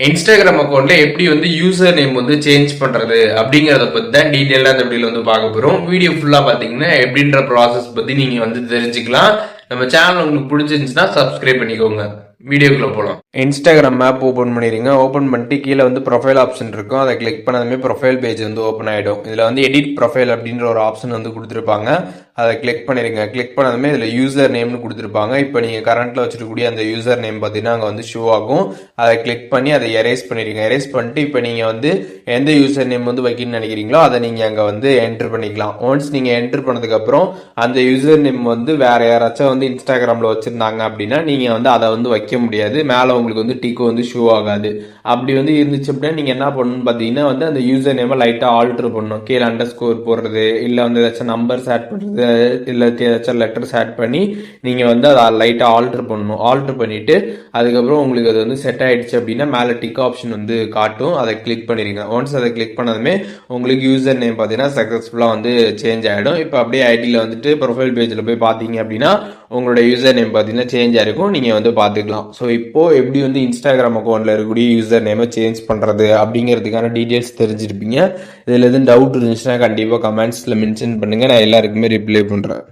Instagram அக்கௌண்ட்ல எப்படி வந்து யூசர் நேம் வந்து சேஞ்ச் பண்றது அப்படிங்கறத பத்தி தான் டீடைலா இந்த வீடியோல வந்து பார்க்க போறோம். வீடியோ ஃபுல்லா பாத்தீங்கன்னா எப்படின்ற ப்ராசஸ் பத்தி நீங்க வந்து தெரிஞ்சுக்கலாம். நம்ம சேனல் உங்களுக்கு பிடிச்சிருந்துச்சுன்னா சப்ஸ்கிரைப் பண்ணிக்கோங்க. வீடியோக்குள்ள போலாம். இன்ஸ்டாகிராம் ஆப் ஓபன் பண்ணிருங்க. ஓபன் பண்ணிட்டு கீழே வந்து ப்ரொஃபைல் ஆப்ஷன் இருக்கும். அதை கிளிக் பண்ணதுமே ப்ரொஃபைல் பேஜ் வந்து ஓப்பன் ஆயிடும். இதுல வந்து எடிட் ப்ரொஃபைல் அப்படின்ற ஒரு ஆப்ஷன் வந்து கொடுத்துருப்பாங்க. அதை கிளிக் பண்ணிருங்க. கிளிக் பண்ணதுமே இதுல யூசர் நேம்னு கொடுத்துருப்பாங்க. இப்போ நீங்க கரண்ட்ல வச்சிருக்கக்கூடிய அந்த யூசர் நேம் பார்த்தீங்கன்னா அங்கே வந்து ஷோ ஆகும். அதை கிளிக் பண்ணி அதை எரேஸ் பண்ணிருங்க. எரேஸ் பண்ணிட்டு இப்போ நீங்க வந்து எந்த யூசர் நேம் வந்து வைக்கணும்னு நினைக்கிறீங்களோ அதை நீங்க அங்க வந்து என்டர் பண்ணிக்கலாம். ஒன்ஸ் நீங்க என்டர் பண்ணதுக்கு அப்புறம் அந்த யூசர் நேம் வந்து வேற யாராச்சும் வந்து இன்ஸ்டாகிராம்ல வச்சிருந்தாங்க அப்படின்னா நீங்க வந்து அதை வந்து வைக்க முடியாது. மேல உங்களுக்கு வந்து டிக்கு வந்து ஷோ ஆகாது. அப்படி வந்து இருந்துச்சு அப்படின்னா நீங்க என்ன பண்ணணும் பாத்தீங்கன்னா வந்து அந்த யூசர் நேம் லைட்டா ஆல்டர் பண்ணணும். கீழே அண்டர்ஸ்கோர் போடுறது, இல்ல வந்து ஏதாச்சும் நம்பர்ஸ் ஆட் பண்றது, இல்ல ஏதாச்சும் லெட்டர்ஸ் ஆட் பண்ணி நீங்க வந்து அதை லைட்டா ஆல்டர் பண்ணணும். ஆல்டர் பண்ணிட்டு அதுக்கப்புறம் உங்களுக்கு அது வந்து செட் ஆயிடுச்சு அப்படின்னா மேல டிக் ஆப்ஷன் வந்து காட்டும். அதை கிளிக் பண்ணிருங்க. ஒன்ஸ் அதை கிளிக் பண்ணதுமே உங்களுக்கு யூசர் நேம் பாத்தீங்கன்னா சக்சஸ்ஃபுல்லா வந்து சேஞ்ச் ஆயிடும். இப்போ அப்படியே ஐடியில வந்துட்டு ப்ரொஃபைல் பேஜ்ல போய் பாத்தீங்க அப்படின்னா உங்களோட யூசர் நேம் பாத்தீங்கன்னா சேஞ்ச் ஆயிருக்கும். நீங்க வந்து பாத்துக்கலாம். ஸோ இப்போ எப்படி வந்து இன்ஸ்டாகிராம் அக்கௌண்ட்ல இருக்கக்கூடிய யூசர் நேமை சேஞ்ச் பண்றது அப்படிங்கிறதுக்கான டீடைல்ஸ் தெரிஞ்சிருப்பீங்க. இதுல எதுவும் டவுட் இருந்துச்சுன்னா கண்டிப்பா கமெண்ட்ஸ்ல மென்ஷன் பண்ணுங்க. நான் எல்லாருக்குமே ரிப்ளை பண்றேன்.